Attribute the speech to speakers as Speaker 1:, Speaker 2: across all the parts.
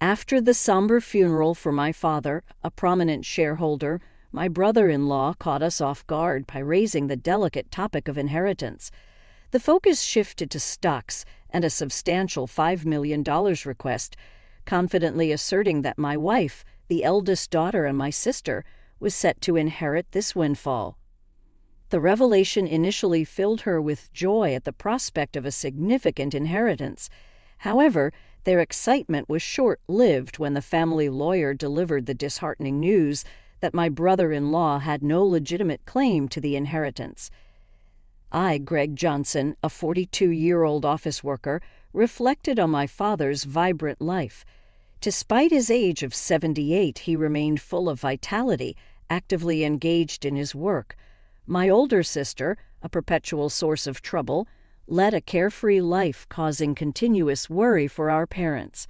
Speaker 1: After the somber funeral for my father, a prominent shareholder, my brother-in-law caught us off guard by raising the delicate topic of inheritance. The focus shifted to stocks and a substantial $5 million request, confidently asserting that my wife, the eldest daughter, and my sister was set to inherit this windfall. The revelation initially filled her with joy at the prospect of a significant inheritance. However, their excitement was short-lived when the family lawyer delivered the disheartening news that my brother-in-law had no legitimate claim to the inheritance. I, Greg Johnson, a 42-year-old office worker, reflected on my father's vibrant life. Despite his age of 78, he remained full of vitality, actively engaged in his work. My older sister, a perpetual source of trouble, led a carefree life, causing continuous worry for our parents.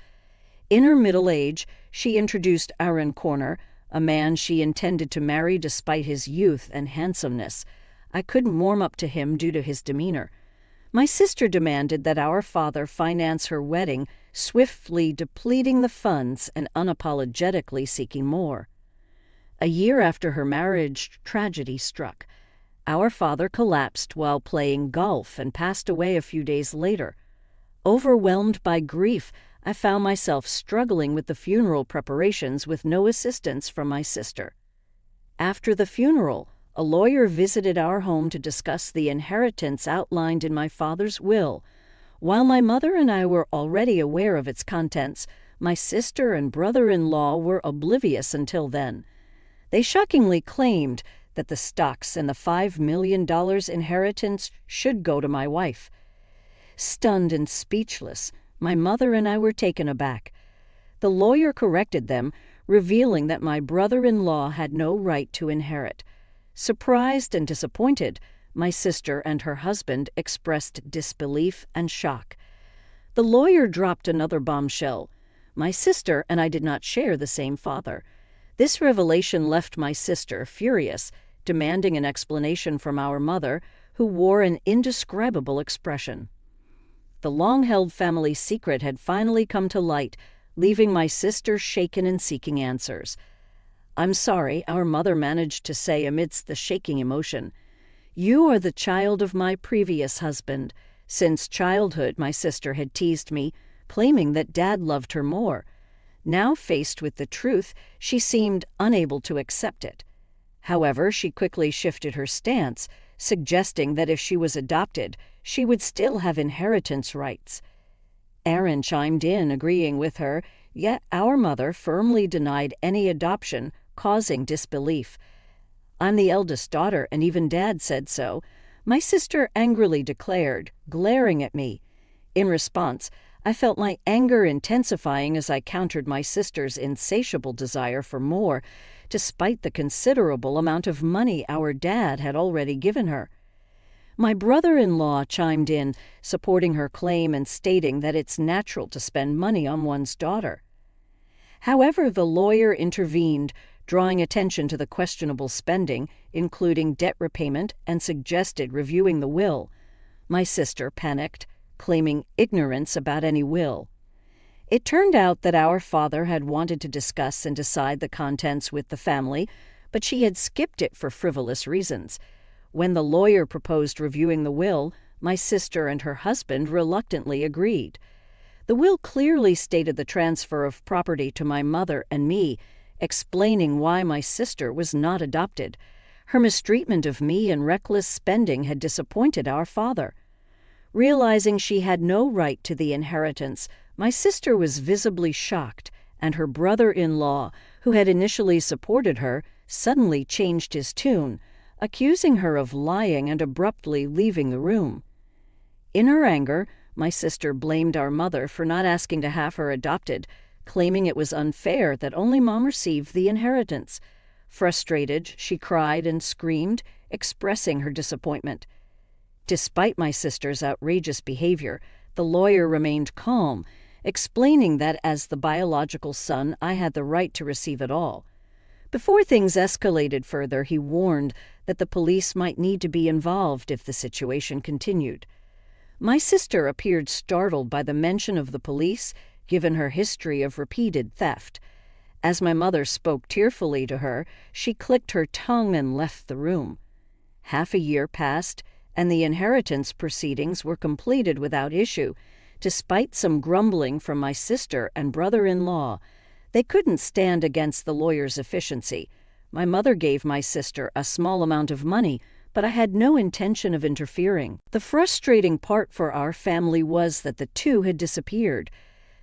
Speaker 1: In her middle age, she introduced Aaron Corner, a man she intended to marry despite his youth and handsomeness. I couldn't warm up to him due to his demeanor. My sister demanded that our father finance her wedding, swiftly depleting the funds and unapologetically seeking more. A year after her marriage, tragedy struck. Our father collapsed while playing golf and passed away a few days later. Overwhelmed by grief, I found myself struggling with the funeral preparations with no assistance from my sister. After the funeral, a lawyer visited our home to discuss the inheritance outlined in my father's will. While my mother and I were already aware of its contents, my sister and brother-in-law were oblivious until then. They shockingly claimed that the stocks and the $5 million inheritance should go to my wife. Stunned and speechless, my mother and I were taken aback. The lawyer corrected them, revealing that my brother-in-law had no right to inherit. Surprised and disappointed, my sister and her husband expressed disbelief and shock. The lawyer dropped another bombshell. My sister and I did not share the same father. This revelation left my sister furious, demanding an explanation from our mother, who wore an indescribable expression. The long-held family secret had finally come to light, leaving my sister shaken and seeking answers. "I'm sorry," our mother managed to say amidst the shaking emotion. "You are the child of my previous husband. Since childhood, my sister had teased me, claiming that Dad loved her more. Now faced with the truth, she seemed unable to accept it. However, she quickly shifted her stance, suggesting that if she was adopted, she would still have inheritance rights. Aaron chimed in, agreeing with her, yet our mother firmly denied any adoption, causing disbelief. "I'm the eldest daughter, and even Dad said so," my sister angrily declared, glaring at me. In response, I felt my anger intensifying as I countered my sister's insatiable desire for more, despite the considerable amount of money our dad had already given her. My brother-in-law chimed in, supporting her claim and stating that it's natural to spend money on one's daughter. However, the lawyer intervened, drawing attention to the questionable spending, including debt repayment, and suggested reviewing the will. My sister panicked, claiming ignorance about any will. It turned out that our father had wanted to discuss and decide the contents with the family, but she had skipped it for frivolous reasons. When the lawyer proposed reviewing the will, my sister and her husband reluctantly agreed. The will clearly stated the transfer of property to my mother and me, explaining why my sister was not adopted. Her mistreatment of me and reckless spending had disappointed our father. Realizing she had no right to the inheritance, my sister was visibly shocked, and her brother-in-law, who had initially supported her, suddenly changed his tune, accusing her of lying and abruptly leaving the room. In her anger, my sister blamed our mother for not asking to have her adopted, claiming it was unfair that only Mom received the inheritance. Frustrated, she cried and screamed, expressing her disappointment. Despite my sister's outrageous behavior, the lawyer remained calm, explaining that as the biological son, I had the right to receive it all. Before things escalated further, he warned that the police might need to be involved if the situation continued. My sister appeared startled by the mention of the police, given her history of repeated theft. As my mother spoke tearfully to her, she clicked her tongue and left the room. Half a year passed, and the inheritance proceedings were completed without issue, despite some grumbling from my sister and brother-in-law. They couldn't stand against the lawyer's efficiency. My mother gave my sister a small amount of money, but I had no intention of interfering. The frustrating part for our family was that the two had disappeared.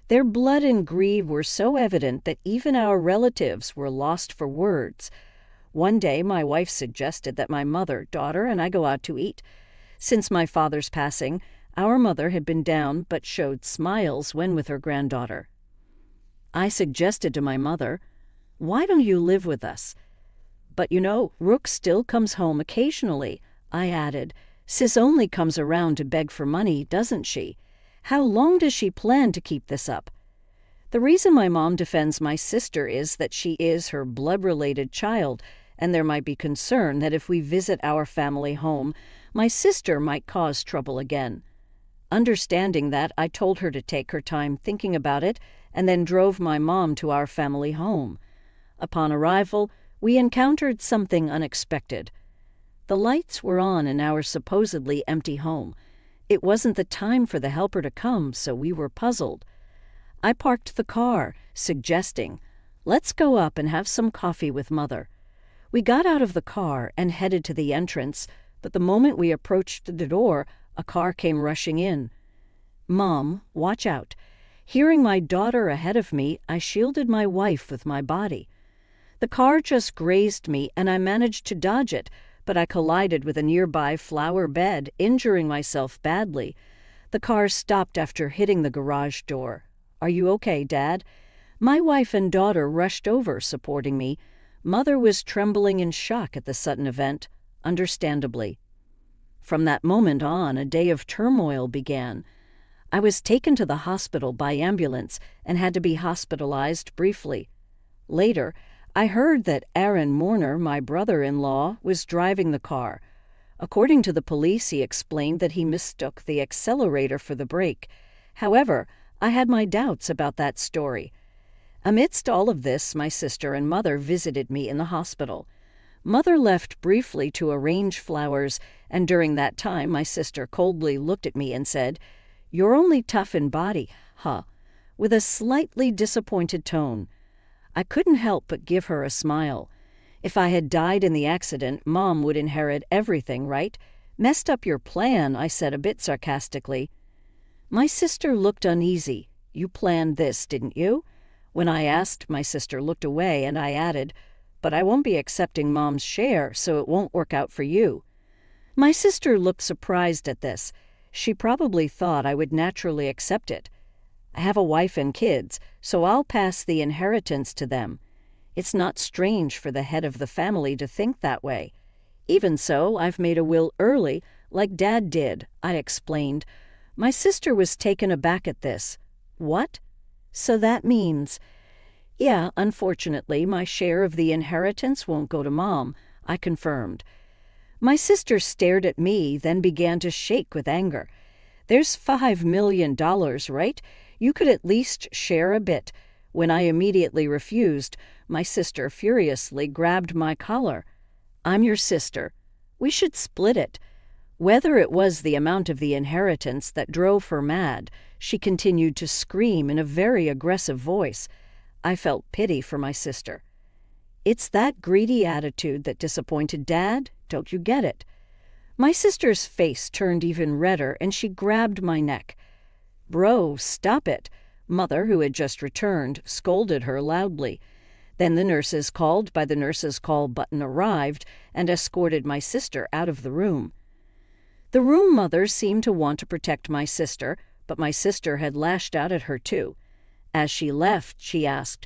Speaker 1: Their blood and greed were so evident that even our relatives were lost for words. One day my wife suggested that my mother, daughter, and I go out to eat. Since my father's passing, our mother had been down but showed smiles when with her granddaughter. I suggested to my mother, "Why don't you live with us?" "But you know, Rook still comes home occasionally," I added. "Sis only comes around to beg for money, doesn't she? How long does she plan to keep this up?" The reason my mom defends my sister is that she is her blood-related child, and there might be concern that if we visit our family home, my sister might cause trouble again. Understanding that, I told her to take her time thinking about it and then drove my mom to our family home. Upon arrival, we encountered something unexpected. The lights were on in our supposedly empty home. It wasn't the time for the helper to come, so we were puzzled. I parked the car, suggesting, "Let's go up and have some coffee with Mother." We got out of the car and headed to the entrance, but the moment we approached the door, a car came rushing in. "Mom, watch out." Hearing my daughter ahead of me, I shielded my wife with my body. The car just grazed me, and I managed to dodge it, but I collided with a nearby flower bed, injuring myself badly. The car stopped after hitting the garage door. "Are you okay, Dad?" My wife and daughter rushed over, supporting me. Mother was trembling in shock at the sudden event, understandably. From that moment on, a day of turmoil began. I was taken to the hospital by ambulance and had to be hospitalized briefly. Later, I heard that Aaron Mourner, my brother-in-law, was driving the car. According to the police, he explained that he mistook the accelerator for the brake. However, I had my doubts about that story. Amidst all of this, my sister and mother visited me in the hospital. Mother left briefly to arrange flowers, and during that time my sister coldly looked at me and said, "You're only tough in body, huh?" with a slightly disappointed tone. I couldn't help but give her a smile. If I had died in the accident, Mom would inherit everything, right? "Messed up your plan," I said a bit sarcastically. My sister looked uneasy. "You planned this, didn't you?" When I asked, my sister looked away, and I added, "But I won't be accepting Mom's share, so it won't work out for you." My sister looked surprised at this. She probably thought I would naturally accept it. "I have a wife and kids, so I'll pass the inheritance to them. It's not strange for the head of the family to think that way. Even so, I've made a will early, like Dad did," I explained. My sister was taken aback at this. "What? So that means—" "Yeah, unfortunately, my share of the inheritance won't go to Mom," I confirmed. My sister stared at me, then began to shake with anger. "There's $5 million, right? You could at least share a bit." When I immediately refused, my sister furiously grabbed my collar. "I'm your sister. We should split it." Whether it was the amount of the inheritance that drove her mad, she continued to scream in a very aggressive voice. I felt pity for my sister. "It's that greedy attitude that disappointed Dad? Don't you get it?" My sister's face turned even redder, and she grabbed my neck. "Bro, stop it." Mother, who had just returned, scolded her loudly. Then the nurses called by the nurses call button arrived and escorted my sister out of the room. The room mother seemed to want to protect my sister, but my sister had lashed out at her too. As she left, she asked,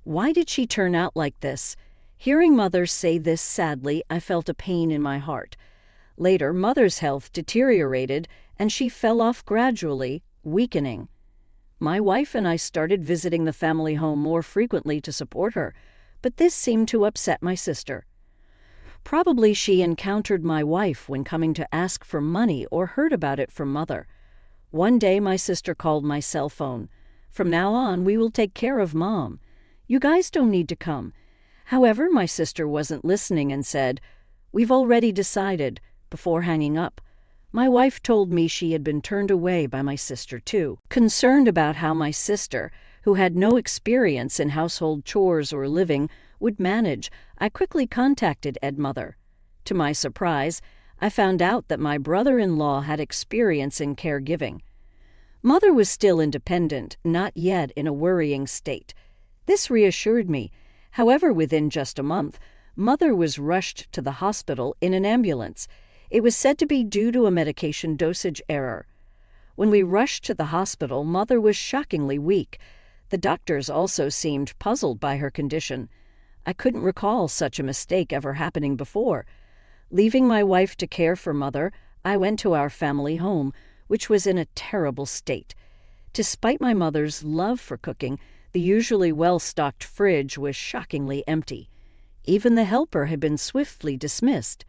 Speaker 1: "Why did she turn out like this?" Hearing Mother say this sadly, I felt a pain in my heart. Later, Mother's health deteriorated, and she fell off gradually, weakening. My wife and I started visiting the family home more frequently to support her, but this seemed to upset my sister. Probably she encountered my wife when coming to ask for money or heard about it from Mother. One day my sister called my cell phone. From now on, we will take care of Mom. You guys don't need to come." However, my sister wasn't listening and said, "We've already decided," before hanging up. My wife told me she had been turned away by my sister too. Concerned about how my sister, who had no experience in household chores or living, would manage, I quickly contacted Edmother. To my surprise, I found out that my brother-in-law had experience in caregiving. Mother was still independent, not yet in a worrying state. This reassured me. However, within just a month, Mother was rushed to the hospital in an ambulance. It was said to be due to a medication dosage error. When we rushed to the hospital, Mother was shockingly weak. The doctors also seemed puzzled by her condition. I couldn't recall such a mistake ever happening before. Leaving my wife to care for Mother, I went to our family home, which was in a terrible state. Despite my mother's love for cooking, the usually well-stocked fridge was shockingly empty. Even the helper had been swiftly dismissed.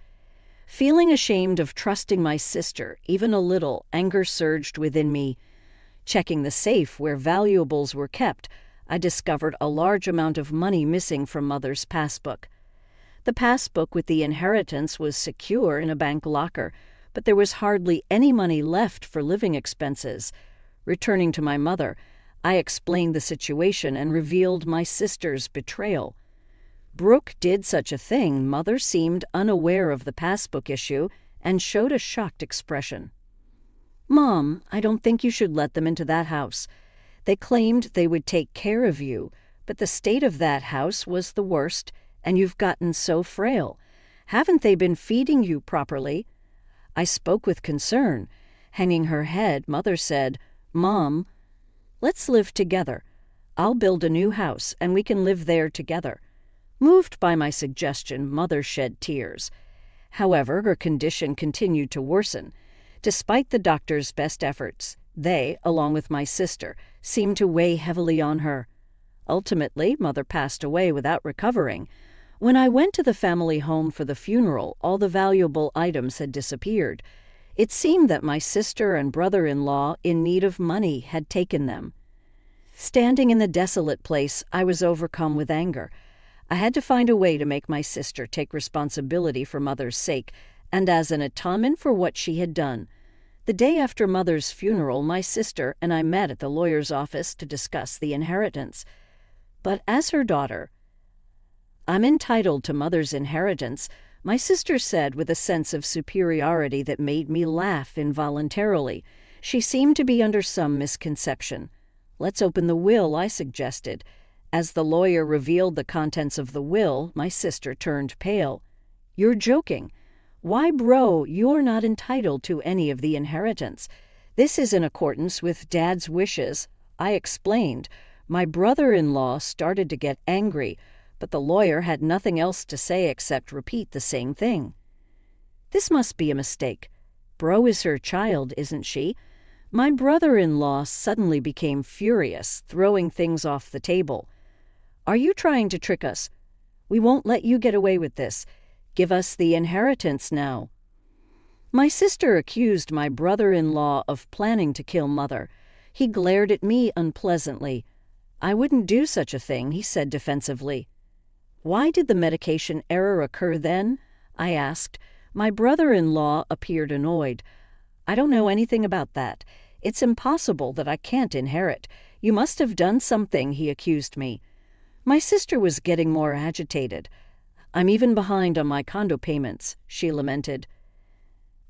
Speaker 1: Feeling ashamed of trusting my sister, even a little, anger surged within me. Checking the safe where valuables were kept, I discovered a large amount of money missing from Mother's passbook. The passbook with the inheritance was secure in a bank locker, but there was hardly any money left for living expenses. Returning to my mother, I explained the situation and revealed my sister's betrayal. Brooke did such a thing. Mother seemed unaware of the passbook issue and showed a shocked expression. "Mom, I don't think you should let them into that house. They claimed they would take care of you, but the state of that house was the worst, and you've gotten so frail. Haven't they been feeding you properly?" I spoke with concern. Hanging her head, Mother said, "Mom, let's live together. I'll build a new house, and we can live there together." Moved by my suggestion, Mother shed tears. However, her condition continued to worsen. Despite the doctor's best efforts, they, along with my sister, seemed to weigh heavily on her. Ultimately, Mother passed away without recovering. When I went to the family home for the funeral, all the valuable items had disappeared. It seemed that my sister and brother-in-law, in need of money, had taken them. Standing in the desolate place, I was overcome with anger. I had to find a way to make my sister take responsibility for Mother's sake, and as an atonement for what she had done. The day after Mother's funeral, my sister and I met at the lawyer's office to discuss the inheritance. But as her daughter, "I'm entitled to Mother's inheritance," my sister said with a sense of superiority that made me laugh involuntarily. She seemed to be under some misconception. "Let's open the will," I suggested. As the lawyer revealed the contents of the will, my sister turned pale. "You're joking. Why, bro, you're not entitled to any of the inheritance. This is in accordance with Dad's wishes," I explained. My brother-in-law started to get angry, but the lawyer had nothing else to say except repeat the same thing. "This must be a mistake. Bro is her child, isn't she?" My brother-in-law suddenly became furious, throwing things off the table. "Are you trying to trick us? We won't let you get away with this. Give us the inheritance now." My sister accused my brother-in-law of planning to kill Mother. He glared at me unpleasantly. "I wouldn't do such a thing," he said defensively. "Why did the medication error occur then?" I asked. My brother-in-law appeared annoyed. "I don't know anything about that. It's impossible that I can't inherit. You must have done something," he accused me. My sister was getting more agitated. "I'm even behind on my condo payments," she lamented.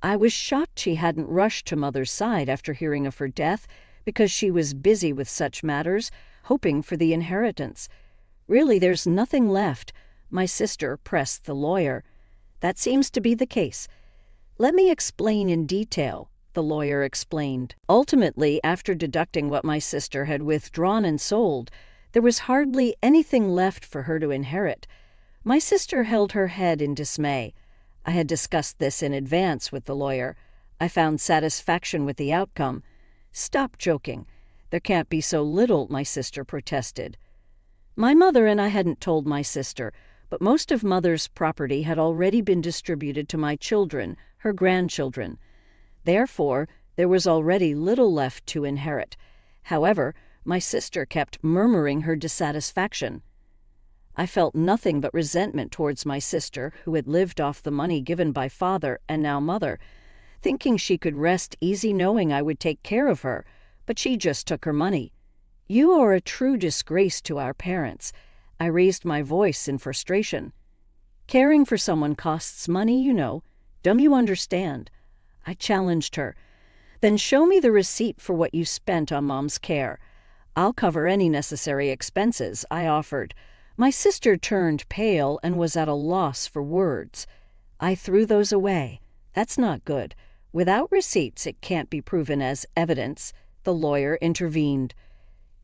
Speaker 1: I was shocked she hadn't rushed to Mother's side after hearing of her death, because she was busy with such matters, hoping for the inheritance. "Really, there's nothing left," my sister pressed the lawyer. "That seems to be the case. Let me explain in detail," the lawyer explained. Ultimately, after deducting what my sister had withdrawn and sold, there was hardly anything left for her to inherit. My sister held her head in dismay. I had discussed this in advance with the lawyer. I found satisfaction with the outcome. "Stop joking. There can't be so little," my sister protested. My mother and I hadn't told my sister, but most of Mother's property had already been distributed to my children, her grandchildren. Therefore, there was already little left to inherit. However, My sister kept murmuring her dissatisfaction. I felt nothing but resentment towards my sister, who had lived off the money given by father and now mother, thinking she could rest easy knowing I would take care of her, but she just took her money. "You are a true disgrace to our parents." I raised my voice in frustration. "Caring for someone costs money, you know. Don't you understand?" I challenged her. "Then show me the receipt for what you spent on Mom's care. I'll cover any necessary expenses," I offered. My sister turned pale and was at a loss for words. "I threw those away. That's not good. Without receipts, it can't be proven as evidence," the lawyer intervened.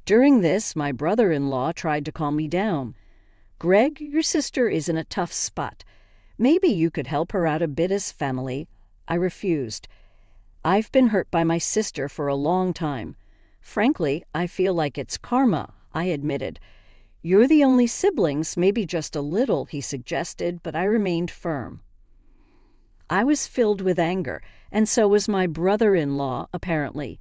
Speaker 1: During this, my brother-in-law tried to calm me down. "Greg, your sister is in a tough spot. Maybe you could help her out a bit as family." I refused. "I've been hurt by my sister for a long time. Frankly, I feel like it's karma," I admitted. "You're the only siblings, maybe just a little," he suggested, but I remained firm. I was filled with anger, and so was my brother-in-law, apparently.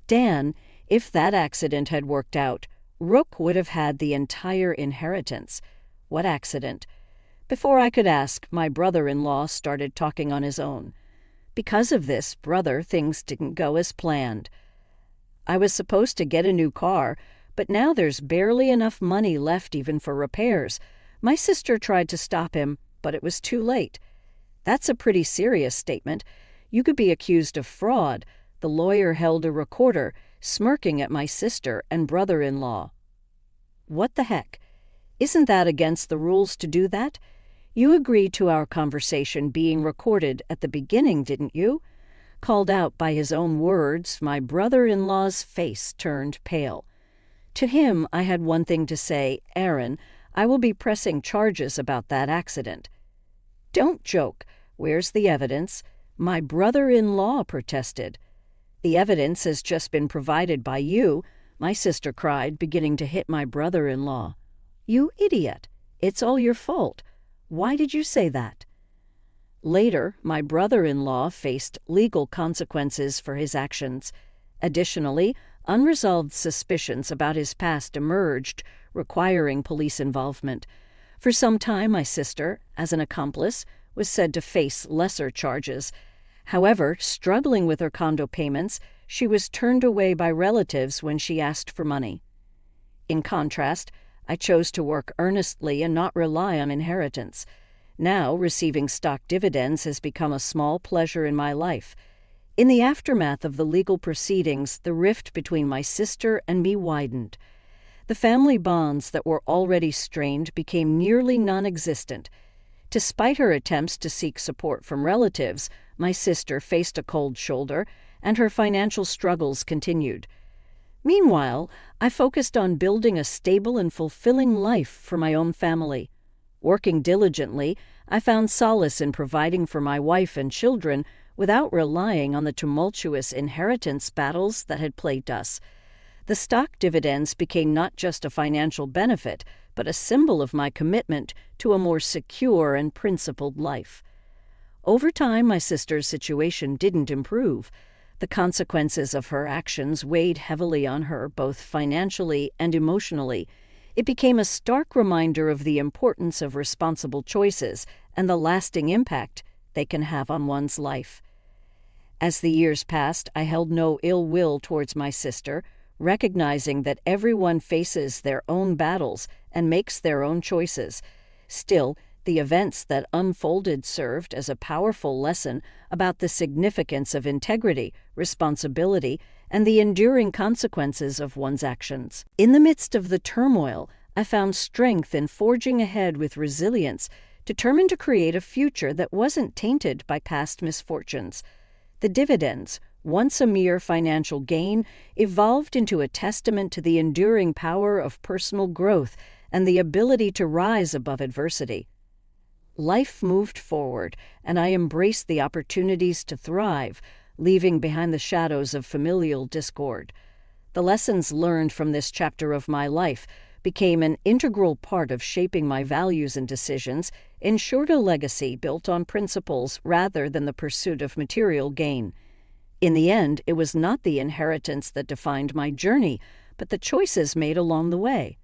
Speaker 1: Dan, if that accident had worked out, Rook would have had the entire inheritance. What accident? Before I could ask, my brother-in-law started talking on his own. "Because of this, brother, things didn't go as planned. I was supposed to get a new car, but now there's barely enough money left even for repairs. My sister tried to stop him, but it was too late." "That's a pretty serious statement. You could be accused of fraud." The lawyer held a recorder, smirking at my sister and brother-in-law. "What the heck? Isn't that against the rules to do that? You agreed to our conversation being recorded at the beginning, didn't you?" Called out by his own words, my brother-in-law's face turned pale. To him, I had one thing to say: "Aaron, I will be pressing charges about that accident." "Don't joke. Where's the evidence?" my brother-in-law protested. "The evidence has just been provided by you," my sister cried, beginning to hit my brother-in-law. "You idiot. It's all your fault. Why did you say that?" Later, my brother-in-law faced legal consequences for his actions. Additionally, unresolved suspicions about his past emerged, requiring police involvement. For some time, my sister, as an accomplice, was said to face lesser charges. However, struggling with her condo payments, she was turned away by relatives when she asked for money. In contrast, I chose to work earnestly and not rely on inheritance. Now, receiving stock dividends has become a small pleasure in my life. In the aftermath of the legal proceedings, the rift between my sister and me widened. The family bonds that were already strained became nearly non-existent. Despite her attempts to seek support from relatives, my sister faced a cold shoulder, and her financial struggles continued. Meanwhile, I focused on building a stable and fulfilling life for my own family. Working diligently, I found solace in providing for my wife and children without relying on the tumultuous inheritance battles that had plagued us. The stock dividends became not just a financial benefit, but a symbol of my commitment to a more secure and principled life. Over time, my sister's situation didn't improve. The consequences of her actions weighed heavily on her, both financially and emotionally. It became a stark reminder of the importance of responsible choices and the lasting impact they can have on one's life. As the years passed, I held no ill will towards my sister, recognizing that everyone faces their own battles and makes their own choices. Still, the events that unfolded served as a powerful lesson about the significance of integrity, responsibility, and the enduring consequences of one's actions. In the midst of the turmoil, I found strength in forging ahead with resilience, determined to create a future that wasn't tainted by past misfortunes. The dividends, once a mere financial gain, evolved into a testament to the enduring power of personal growth and the ability to rise above adversity. Life moved forward, and I embraced the opportunities to thrive, leaving behind the shadows of familial discord. The lessons learned from this chapter of my life became an integral part of shaping my values and decisions, ensured a legacy built on principles rather than the pursuit of material gain. In the end, it was not the inheritance that defined my journey, but the choices made along the way.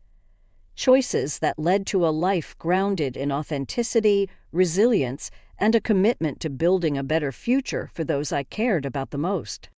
Speaker 1: Choices that led to a life grounded in authenticity, resilience, and a commitment to building a better future for those I cared about the most.